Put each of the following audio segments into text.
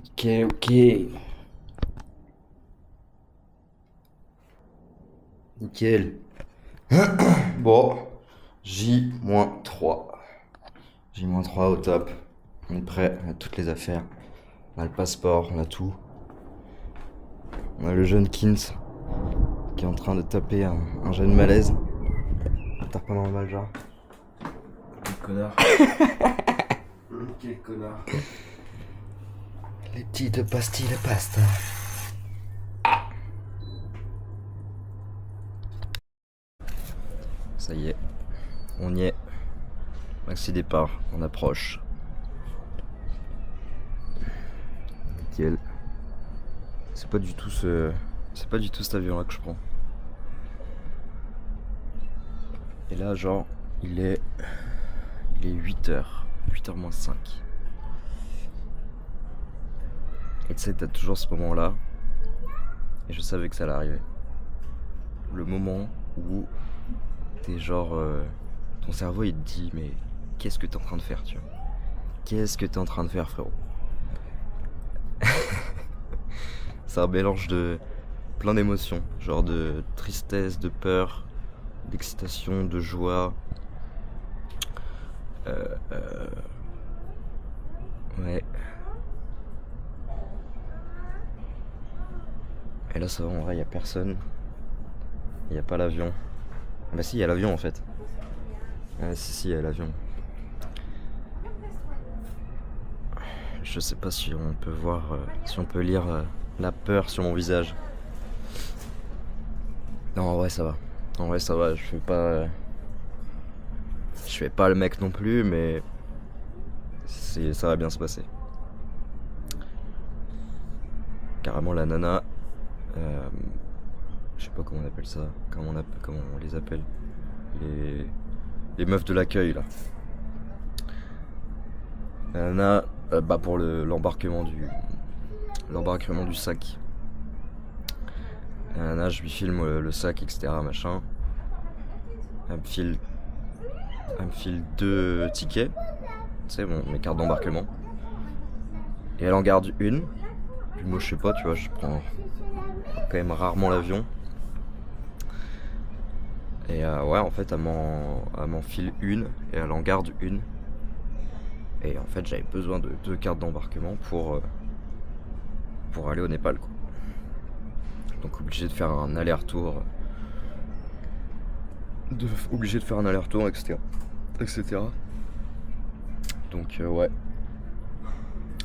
Ok, ok. Nickel. Bon, J-3. J-3 au top. On est prêt, on a toutes les affaires. On a le passeport, on a tout. On a le jeune Kins qui est en train de taper un jeune malaise. Un tape pas normal, genre. Quel connard. Quel connard. Les petites pastilles de pasta. Ça y est, on y est. Maxi départ, on approche. Nickel. C'est pas du tout cet avion là que je prends. Et là, genre, il est 8h. 8h moins 5. Et tu sais, t'as toujours ce moment-là. Et je savais que ça allait arriver. Le moment où t'es genre. Ton cerveau il te dit, mais qu'est-ce que t'es en train de faire, tu vois? Qu'est-ce que t'es en train de faire, frérot? C'est un mélange de plein d'émotions. Genre de tristesse, de peur, d'excitation, de joie. Ouais. Et là, ça va, en vrai, y a personne. Y a pas l'avion. Ah bah si, y a l'avion en fait. Ah si, y a l'avion. Je sais pas si on peut voir, si on peut lire la peur sur mon visage. Non, en vrai, ça va. En vrai, ça va. Je fais pas le mec non plus, mais ça va bien se passer. Carrément, la nana. Je sais pas comment on appelle ça. Comment on les appelle. Les, les meufs de l'accueil là. La nana, bah pour l'embarquement du sac. La nana, je lui filme le sac, etc. Machin. Elle me file 2 tickets. Tu sais, bon, mes cartes d'embarquement. Et elle en garde une. Puis moi, je sais pas, tu vois, je prends quand même rarement l'avion. Et ouais, en fait, elle m'en file une et elle en garde une. Et en fait, j'avais besoin de 2 cartes d'embarquement pour aller au Népal, quoi. Donc, obligé de faire un aller-retour. Obligé de faire un aller-retour, etc. etc. Donc, ouais.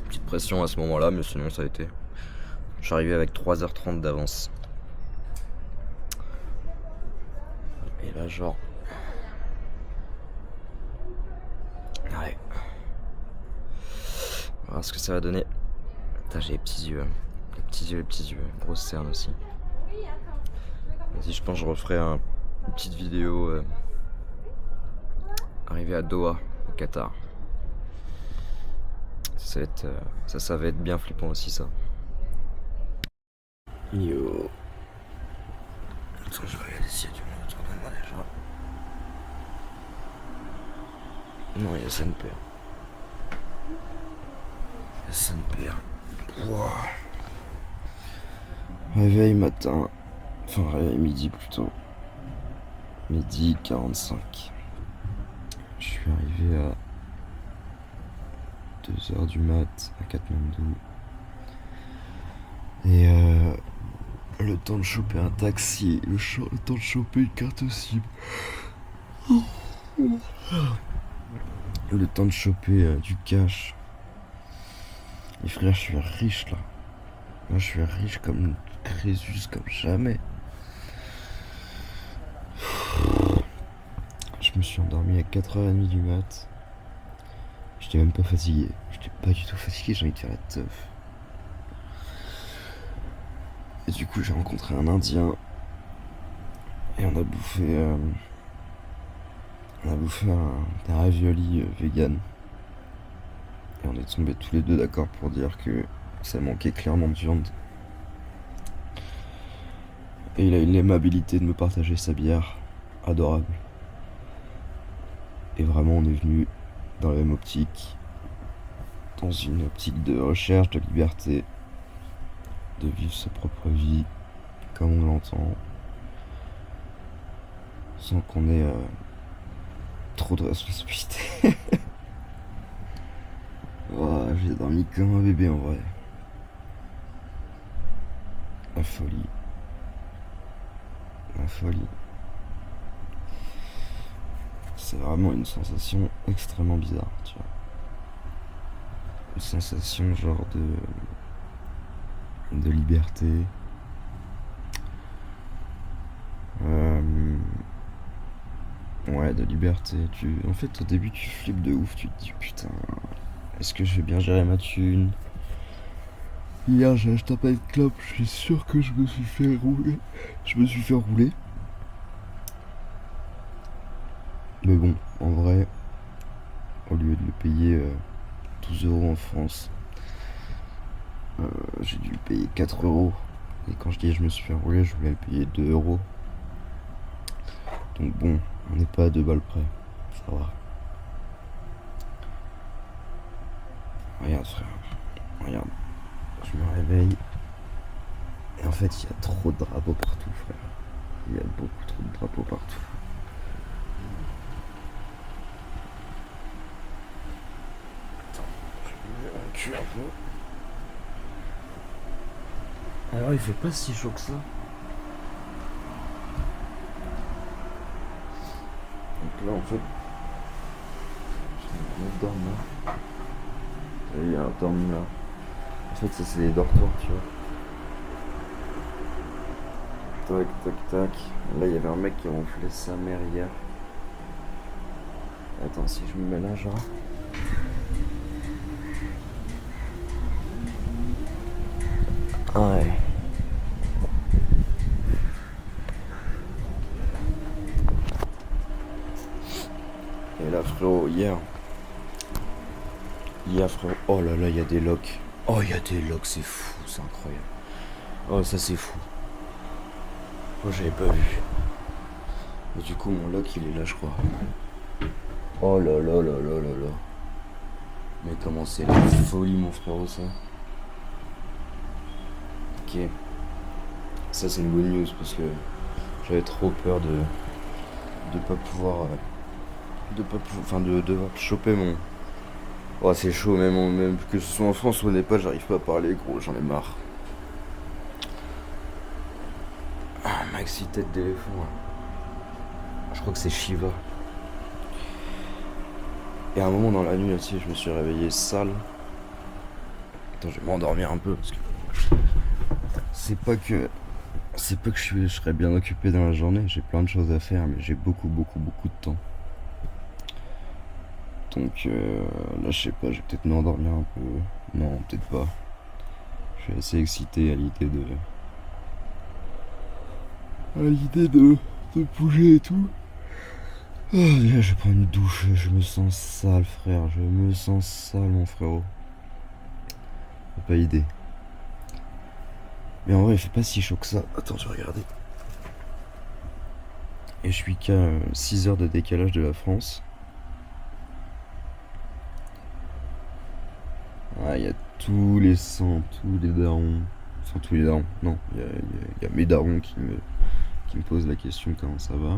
Petite pression à ce moment-là, mais sinon, ça a été. Je suis arrivé avec 3h30 d'avance. Et là, genre. Ouais. On va voir ce que ça va donner. Putain, j'ai les petits yeux. Les petits yeux, les petits yeux. Grosse cerne aussi. Vas-y, je pense que je referai une petite vidéo arrivé à Doha, au Qatar. Ça va être bien flippant aussi, ça. Yo. Attends, je vais regarder s'il y a du monde autour de moi déjà. Non, il y a Saint-Père. Il y a Saint-Père. Wow. Réveil matin. Enfin, réveil midi plutôt. Midi 45. Je suis arrivé à 2h du mat à Katmandou. Et le temps de choper un taxi, le temps de choper une carte SIM. Le temps de choper du cash. Et frère, je suis riche là. Moi, je suis riche comme Crésus, comme jamais. Je me suis endormi à 4h30 du mat. J'étais même pas fatigué. J'étais pas du tout fatigué, j'ai envie de faire la teuf. Et du coup, j'ai rencontré un Indien. Et on a bouffé un ravioli vegan. Et on est tombés tous les deux d'accord pour dire que ça manquait clairement de viande. Et il a eu l'aimabilité de me partager sa bière. Adorable. Et vraiment, on est venu dans la même optique dans une optique de recherche de liberté, de vivre sa propre vie comme on l'entend, sans qu'on ait trop de responsabilités. Oh, j'ai dormi comme un bébé en vrai. La folie. La folie. C'est vraiment une sensation extrêmement bizarre, tu vois. Une sensation genre de liberté. Ouais, de liberté. En fait, au début, tu flippes de ouf. Tu te dis, putain, est-ce que je vais bien gérer ma thune? Hier, j'ai acheté un paquet de clopes. Je suis sûr que je me suis fait rouler. Je me suis fait rouler. Mais bon, en vrai, au lieu de le payer 12 € en France, j'ai dû le payer 4 €. Et quand je dis je me suis fait rouler, je voulais le payer 2 €. Donc bon, on n'est pas à 2 balles près. Ça va. Regarde frère. Regarde. Je me réveille. Et en fait, il y a trop de drapeaux partout, frère. Il y a beaucoup trop de drapeaux partout. Attends, je vais me reculer un peu. Alors, il fait pas si chaud que ça. Donc là, en fait, je dorme là. Et il y a un dormi là. En fait, ça, c'est les dortoirs, tu vois. Tac, tac, tac. Là, il y avait un mec qui ronflait sa mère hier. Attends, si je me mets là, genre. Ouais. Et là, frérot, hier, frérot. Oh là là, il y a des locks. Oh, il y a des locks, c'est fou, c'est incroyable. Oh, ça, c'est fou. Oh, j'avais pas vu. Et du coup, mon lock, il est là, je crois. Oh là là là là là là. Mais comment c'est la folie, mon frérot, ça. Ok. Ça, c'est une bonne news parce que j'avais trop peur de pas pouvoir. Enfin, de devoir choper mon. Oh, c'est chaud, même que ce soit en France ou au Népal, j'arrive pas à parler, gros, j'en ai marre. Ah, maxi tête d'éléphant. Je crois que c'est Shiva. Et à un moment dans la nuit aussi, je me suis réveillé sale. Attends, je vais m'endormir un peu parce que. C'est pas que je serais bien occupé dans la journée, j'ai plein de choses à faire, mais j'ai beaucoup de temps. Donc là, je sais pas, je vais peut-être m'endormir un peu. Non, peut-être pas. Je suis assez excité à l'idée de bouger et tout. Oh, déjà, je vais prendre une douche, je me sens sale, frère. Je me sens sale, mon frérot. T'as pas idée. Mais en vrai, il fait pas si chaud que ça. Attends, je vais regarder. Et je suis qu'à 6 heures de décalage de la France. Ah, il y a tous les sangs, tous les darons. Enfin, tous les darons. Non, il y a mes darons qui me posent la question comment ça va.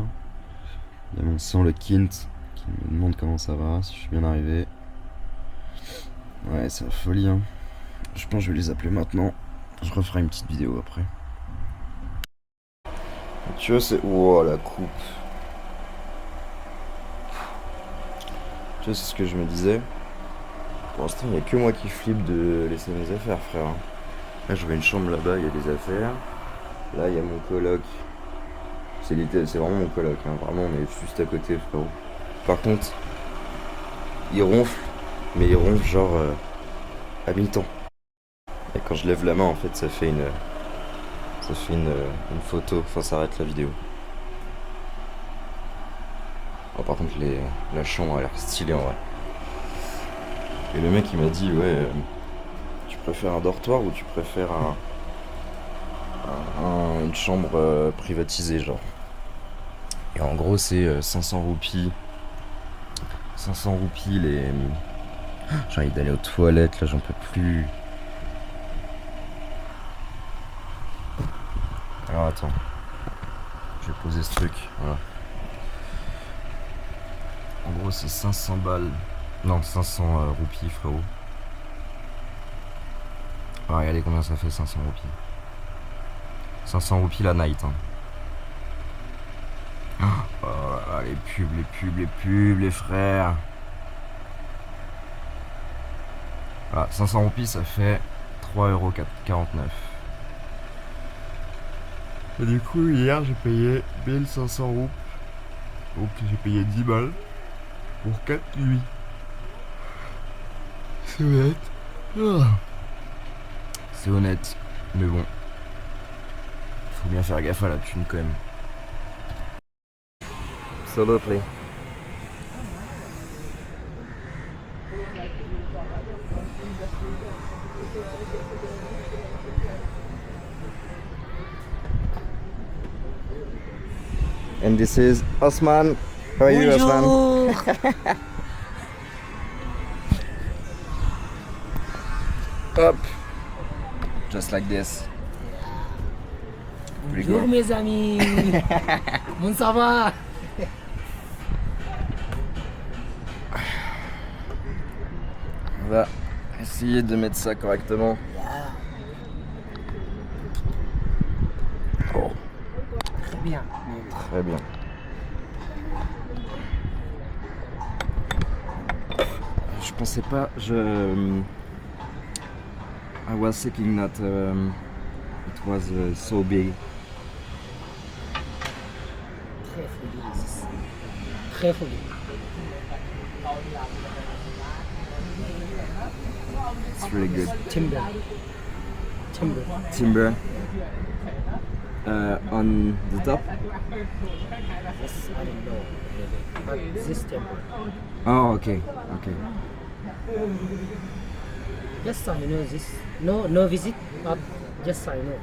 Il y a mon sang, le Kint, qui me demande comment ça va, si je suis bien arrivé. Ouais, c'est la folie, hein. Je pense que je vais les appeler maintenant. Je referai une petite vidéo après. Tu vois, c'est. Oh, la coupe. Tu vois, c'est ce que je me disais. Pour l'instant, il n'y a que moi qui flippe de laisser mes affaires, frère. Là, je vois une chambre là-bas, il y a des affaires. Là, il y a mon coloc. C'est vraiment mon coloc, hein. Vraiment, on est juste à côté, frérot. Par contre, il ronfle, mais il ronfle genre à mi-temps. Et quand je lève la main, en fait, ça fait une photo. Enfin, ça arrête la vidéo. Oh, par contre, la chambre a l'air stylée en vrai. Et le mec, il m'a dit, ouais, tu préfères un dortoir ou tu préfères une chambre privatisée, genre. Et en gros, c'est 500 roupies. 500 roupies J'ai envie d'aller aux toilettes, là, j'en peux plus. Alors attends. Je vais poser ce truc, voilà. En gros, c'est 500 balles. Non, 500 roupies, frérot. Ah, regardez combien ça fait 500 roupies. 500 roupies la night. Hein. Oh là là, les pubs, les frères. Voilà, 500 roupies, ça fait 3,49€. Et du coup, hier, j'ai payé 1500 roupies. Donc, j'ai payé 10 balles pour 4 nuits. C'est honnête. Ah. C'est honnête, mais bon. Faut bien faire gaffe à la thune quand même. Absolutely. And this is Osman. How are you, Osman? Hop. Just like this. Bonjour mes amis. Bon, ça va? On va essayer de mettre ça correctement. Oh. Très bien. Très bien. Je pensais pas, I was thinking that it was so big. Très folie. Très folie. It's really good. Timber. Timber on the top. Yes, I don't know. But this timber. Oh, okay. Yes, I know this. No visit, but yes, I know.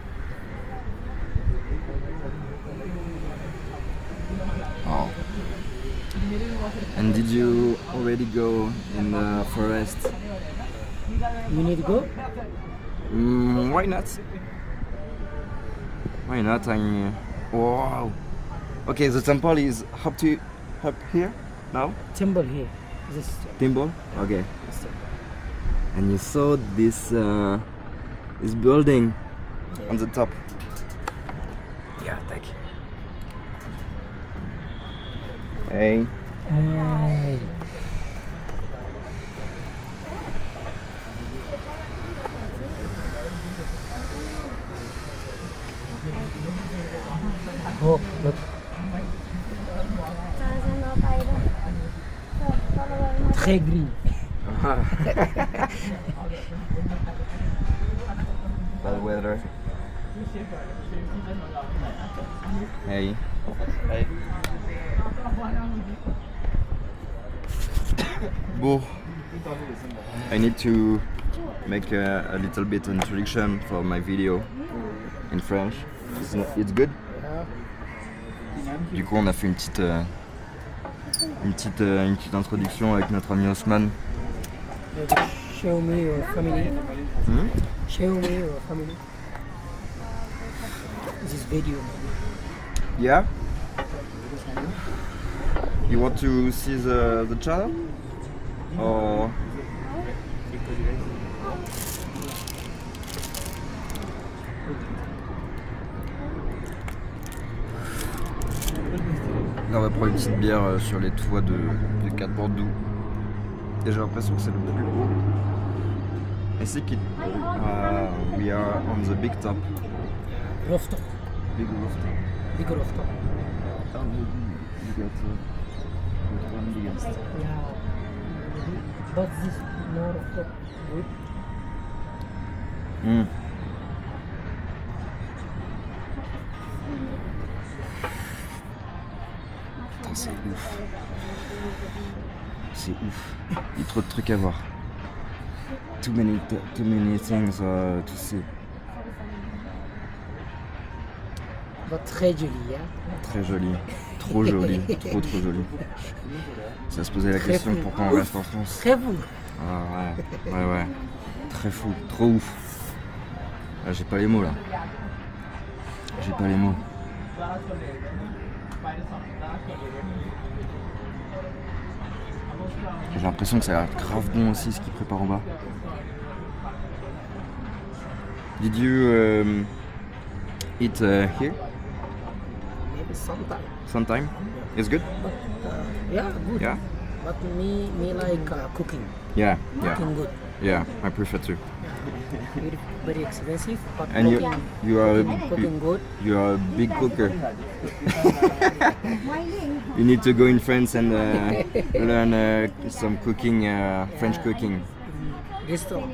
Oh. And did you already go in the forest? You need to go? Why not? Why not? Wow. Okay, the temple is up here now. Temple here. This temple. Temple. Okay. This temple. And you saw this building on the top. Yeah, thank you. Hey. Hey. Oh, look. Très gris. Bad weather. Hey. Hey. Bon. I need to make a little bit introduction for my video in French. It's good. Du coup, on a fait une petite introduction avec notre ami Osman. Show me your family. Show me your family. This video. Yeah? You want to see the channel? Or... Là on va prendre une petite bière sur les toits de Cap Bordeaux. Et j'ai l'impression que c'est le plus gros. I think we are on the big top. Rooftop. Big rooftop. Big rooftop. Oh, maybe you got one biggest. Yeah. But this no rooftop. Good. Putain, c'est ouf. C'est ouf. Il y a trop de trucs à voir. Too many things to see. But très joli, hein? Très joli. Trop joli. Trop joli. Ça se posait la question pourquoi on reste en France. Très beau. Ah ouais. Très fou, trop ouf. Ah, j'ai pas les mots là. J'ai pas les mots. J'ai l'impression que ça a l'air grave bon aussi ce qu'ils préparent en bas. Did you eat here? Maybe sometime. Sometime? It's good? But yeah, good. Yeah? But me like cooking. Yeah. Cooking good. Yeah, I prefer to. Very, very expensive, but And cooking, cooking good. you are a big cooker. You need to go in France and learn some cooking, French cooking. Restaurant.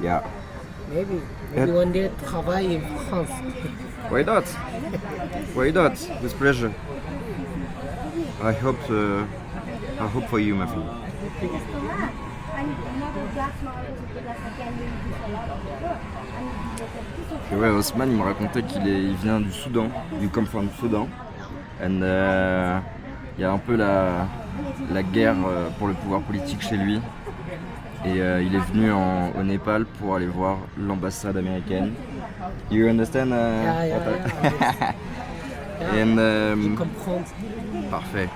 Yeah. Maybe Yeah. one day travail in France. Why not? Why not? With pleasure. I hope for you, ma fille. Et ouais, Osman, il me racontait il vient du Soudan, du come from Soudan. And il y a un peu la guerre pour le pouvoir politique chez lui. Et il est venu au Népal pour aller voir l'ambassade américaine. You understand? Yeah. And, Tu comprends. Parfait.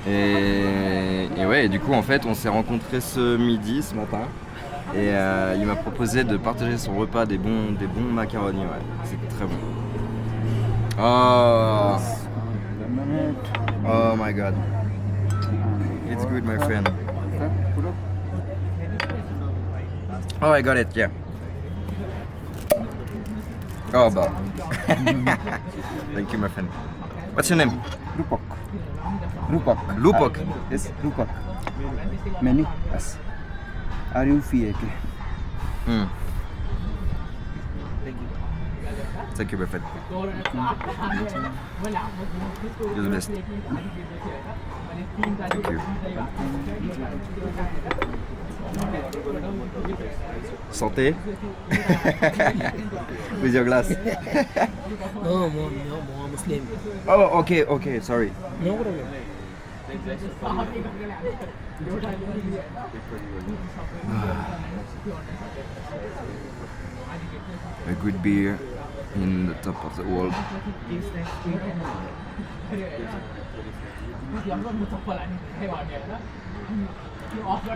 Et ouais, et du coup, en fait, on s'est rencontrés ce midi, ce matin. Et il m'a proposé de partager son repas des bons macaronis. Ouais, c'est très bon. Oh my god. It's good, my friend. Oh, I got it, yeah. Oh, bah. Thank you, my friend. What's your name? Rupak. Lupok. Yes, Rupak. Menu. Yes. Are you free? Thank you, my friend. You're the best. Thank you. Santé. With your glass. No, more Muslim. Oh, okay, sorry. No problem. A good beer in the top of the world.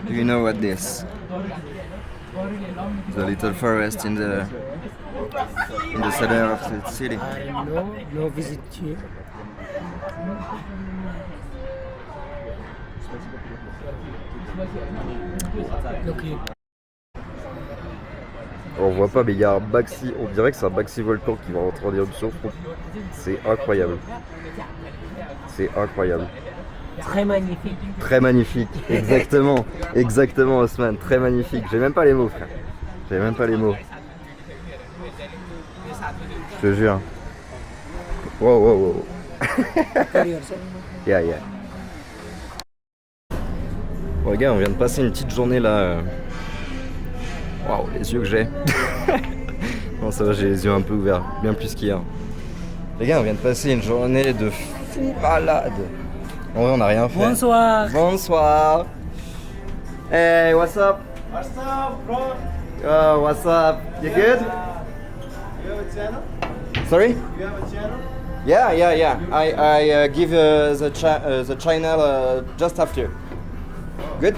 Do you know what this? The little forest in the center of the city. No visit here. Look here. On voit pas, mais il y a un Baxi, on dirait que c'est un Baxi Volcan qui va rentrer en éruption. C'est incroyable. C'est incroyable. Très magnifique. Très magnifique, exactement, Osman, très magnifique. J'ai même pas les mots, frère. J'ai même pas les mots. Je te jure. Wow. Yeah. Bon, les gars, on vient de passer une petite journée là. Waouh, les yeux que j'ai. Bon, ça va, j'ai les yeux un peu ouverts, bien plus qu'hier. Les gars, on vient de passer une journée de fou malade. En vrai, on n'a rien fait. Bonsoir. Hey, what's up? What's up, bro? Oh, what's up? You good? You have a channel? Sorry? You have a channel? Yeah. I give the channel just after. Good?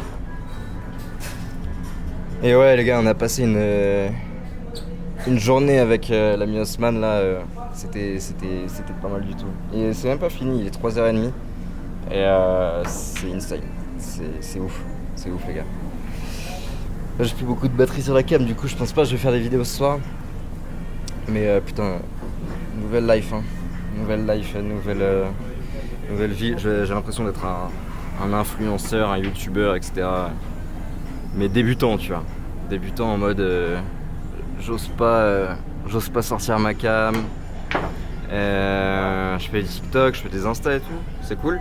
Et ouais, les gars, on a passé une journée avec l'ami Osman là. C'était pas mal du tout. Et c'est même pas fini, il est 3h30. Et c'est insane. C'est ouf. C'est ouf, les gars. Là, j'ai plus beaucoup de batterie sur la cam, du coup, je pense pas que je vais faire des vidéos ce soir. Mais putain, nouvelle life, hein. Nouvelle vie. J'ai l'impression d'être un influenceur, un youtubeur, etc. Mais débutant, tu vois. Débutant en mode j'ose pas sortir ma cam. Je fais des TikTok, je fais des Insta et tout. C'est cool.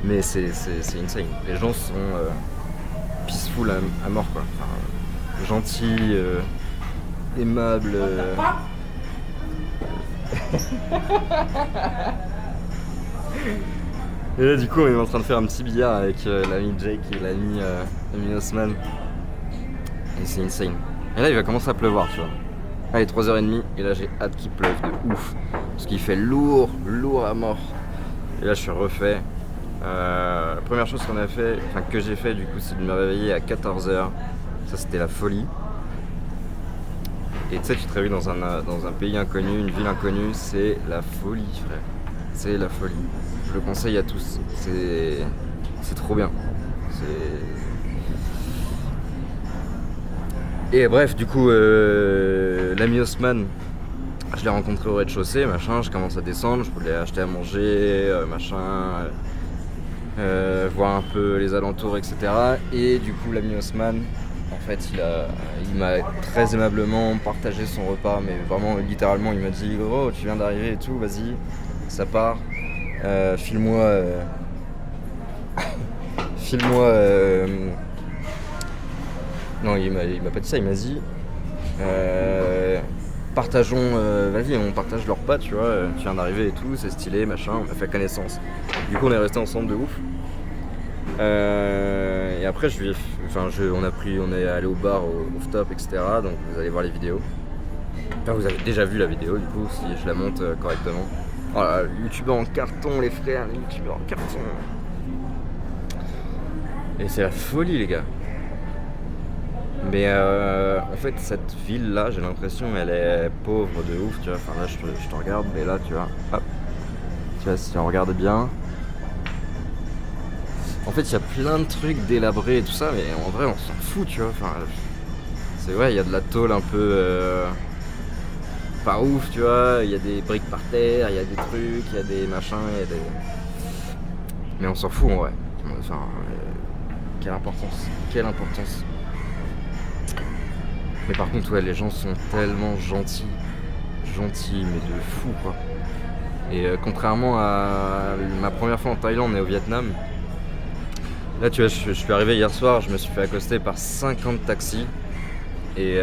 Mais c'est insane. Les gens sont peaceful à mort, quoi. Enfin, gentils, aimables. Et là du coup on est en train de faire un petit billard avec l'ami Jake et l'ami Osman. Et c'est insane. Et là il va commencer à pleuvoir, tu vois. Allez, 3h30 et là j'ai hâte qu'il pleuve de ouf. Parce qu'il fait lourd à mort. Et là je suis refait. La première chose que j'ai fait du coup, c'est de me réveiller à 14h. Ça c'était la folie. Et tu sais, tu te réveilles dans un pays inconnu, une ville inconnue, c'est la folie, frère. C'est la folie. Je le conseille à tous. C'est trop bien. Et bref, du coup, l'ami Osman, je l'ai rencontré au rez-de-chaussée, machin. Je commence à descendre, je voulais acheter à manger, machin, voir un peu les alentours, etc. Et du coup, l'ami Osman, en fait, il m'a très aimablement partagé son repas, mais vraiment, littéralement, il m'a dit « Oh, tu viens d'arriver et tout, vas-y, ça part, file-moi... file-moi... Non, il m'a pas dit ça, il m'a dit partageons, vas-y, on partage le repas, tu vois, tu viens d'arriver et tout, c'est stylé, machin, on a fait connaissance. Du coup, on est restés ensemble de ouf. Et après, on est allé au bar, au rooftop, etc. Donc vous allez voir les vidéos. Enfin, vous avez déjà vu la vidéo, du coup, si je la monte correctement. Voilà, youtubeur en carton, les frères, youtubeur en carton. Et c'est la folie, les gars. Mais en fait, cette ville-là, j'ai l'impression, elle est pauvre de ouf, tu vois. Enfin, là, je te regarde, mais là, tu vois, hop. Tu vois, si on regarde bien. En fait, il y a plein de trucs délabrés et tout ça, mais en vrai, on s'en fout, tu vois. Enfin, c'est vrai, il y a de la tôle un peu pas ouf, tu vois. Il y a des briques par terre, il y a des trucs, il y a des machins, il y a des... Mais on s'en fout, en vrai. Enfin, quelle importance. Mais par contre, ouais, les gens sont tellement gentils, mais de fou, quoi. Et contrairement à ma première fois en Thaïlande et au Vietnam, là, tu vois, je suis arrivé hier soir, je me suis fait accoster par 50 taxis. Et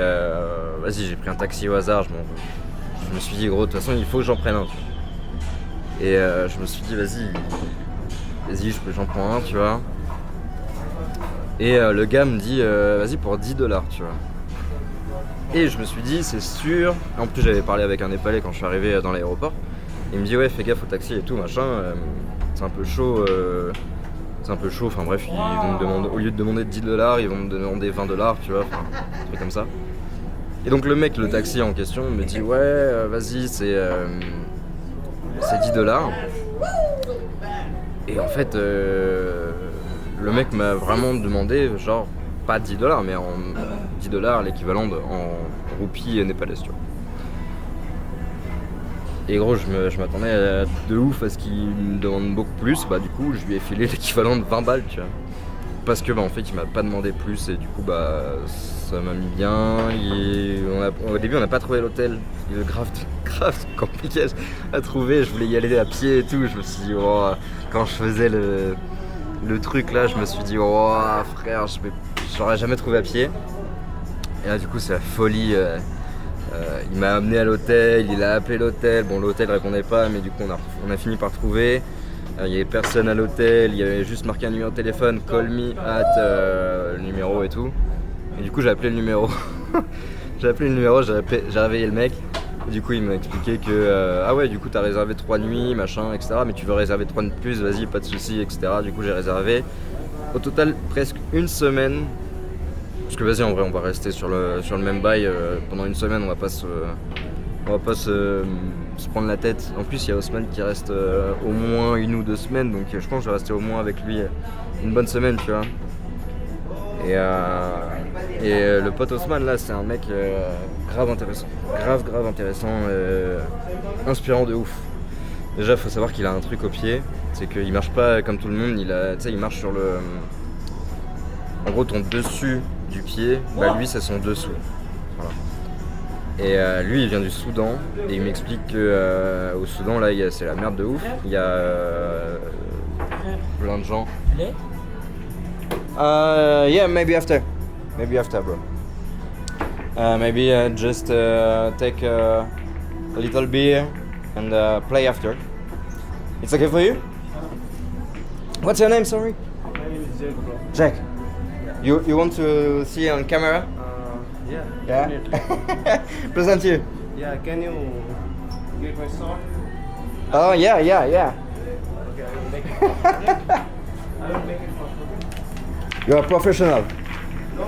vas-y, j'ai pris un taxi au hasard, je me suis dit, gros, de toute façon, il faut que j'en prenne un, tu vois. Et je me suis dit, vas-y, j'en prends un, tu vois. Et le gars me dit, vas-y, pour $10, tu vois. Et je me suis dit, c'est sûr. En plus, j'avais parlé avec un Népalais quand je suis arrivé dans l'aéroport. Il me dit, ouais, fais gaffe au taxi et tout, machin. C'est un peu chaud. Enfin bref, ils vont me demander, au lieu de demander $10, ils vont me demander $20, tu vois. Enfin, un truc comme ça. Et donc, le taxi en question, me dit, ouais, vas-y, c'est $10. Et en fait, le mec m'a vraiment demandé, genre, pas $10, mais en $10, l'équivalent en roupies népalaises, tu vois. Et gros, je m'attendais à de ouf à ce qu'il me demande beaucoup plus. Bah du coup, je lui ai filé l'équivalent de 20 balles, tu vois. Parce que bah en fait, il m'a pas demandé plus et du coup, bah ça m'a mis bien. Au début, on n'a pas trouvé l'hôtel. Il est grave compliqué à trouver. Je voulais y aller à pied et tout. Je me suis dit, oh, quand je faisais le truc là, je me suis dit, oh frère, j'aurais jamais trouvé à pied. Et là, du coup, c'est la folie. Il m'a amené à l'hôtel, il a appelé l'hôtel. Bon, l'hôtel répondait pas, mais du coup, on a fini par trouver. Il y avait personne à l'hôtel, il y avait juste marqué un numéro de téléphone, call me at le numéro et tout. Et du coup, j'ai appelé le numéro. j'ai réveillé le mec. Et du coup, il m'a expliqué que ah ouais, du coup, t'as réservé 3 nuits, machin, etc. Mais tu veux réserver 3 de plus, vas-y, pas de soucis, etc. Du coup, j'ai réservé. Au total, presque une semaine. Parce que vas-y, en vrai, on va rester sur le même bail pendant une semaine, on va pas se prendre la tête. En plus, il y a Osman qui reste au moins 1 ou 2 semaines, donc je pense que je vais rester au moins avec lui une bonne semaine, tu vois. Et le pote Osman, là, c'est un mec grave intéressant. Grave intéressant, inspirant de ouf. Déjà, faut savoir qu'il a un truc au pied, c'est qu'il marche pas comme tout le monde, il marche sur le... En gros, ton dessus du pied, bah lui c'est son dessous. Voilà. Et lui il vient du Soudan et il m'explique que au Soudan là c'est la merde de ouf. Il y a plein de gens. Yeah, maybe after bro. Maybe just take a little beer and play after. It's okay for you? What's your name, sorry? My name is Jake, bro. Jack. You want to see on camera? Yeah. Yeah? definitely. Present you. Yeah, can you get my song? Oh, yeah. Okay, I will make it for free. I will make it for free. You're a professional. No.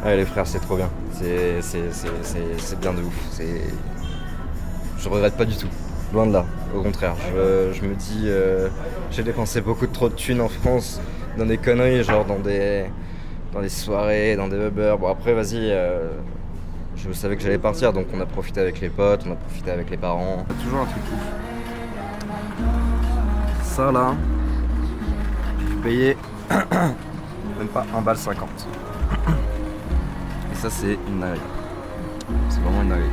Ouais, les frères, c'est trop bien. C'est bien de ouf. Je regrette pas du tout. Loin de là. Au contraire. Je me dis, j'ai dépensé beaucoup trop de thunes en France dans des conneries, genre dans des soirées, dans des Uber. Bon, après, vas-y. Je savais que j'allais partir, donc on a profité avec les potes, on a profité avec les parents. Toujours un truc ouf. Ça là, j'ai payé même pas 1,50 $. Et ça c'est une dinguerie. C'est vraiment une dinguerie.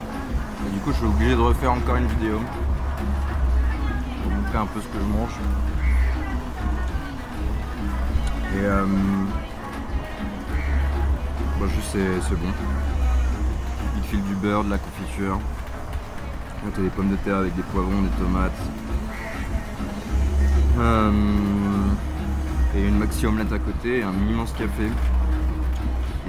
Et du coup je suis obligé de refaire encore une vidéo pour montrer un peu ce que je mange. Et bah juste c'est bon. Il te file du beurre, de la confiture. Là t'as des pommes de terre avec des poivrons, des tomates. Et une maxi omelette à côté, et un immense café.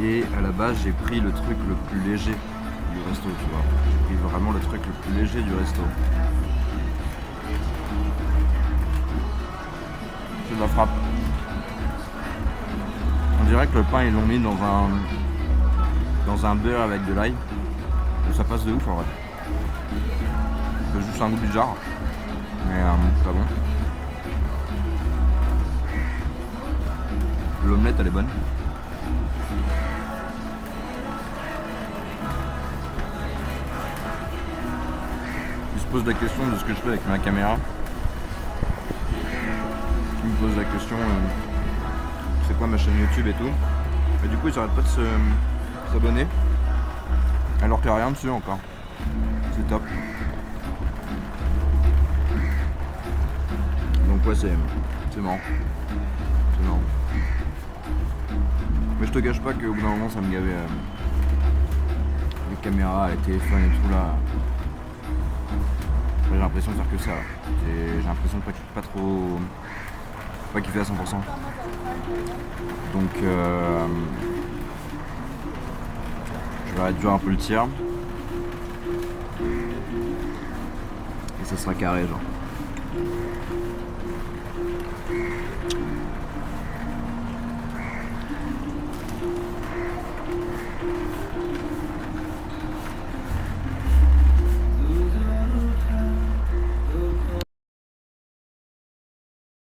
Et à la base j'ai pris le truc le plus léger du resto, tu vois. J'ai pris vraiment le truc le plus léger du resto. C'est de la frappe. On dirait que le pain ils l'ont mis dans un beurre avec de l'ail. Et ça passe de ouf en vrai. C'est juste un goût bizarre. Mais pas bon. L'omelette elle est bonne. Il se pose la question de ce que je fais avec ma caméra. Il me pose la question c'est quoi ma chaîne YouTube et tout. Et du coup ils arrêtent pas de s'abonner. Alors qu'il n'y a rien dessus encore. C'est top. Donc ouais c'est marrant. C'est marrant. Mais je te cache pas qu'au bout d'un moment ça me gavait les caméras, les téléphones et tout là. J'ai l'impression de faire que ça là. J'ai l'impression de pas kiffer à 100%. Donc je vais réduire un peu le tir. Et ça sera carré genre.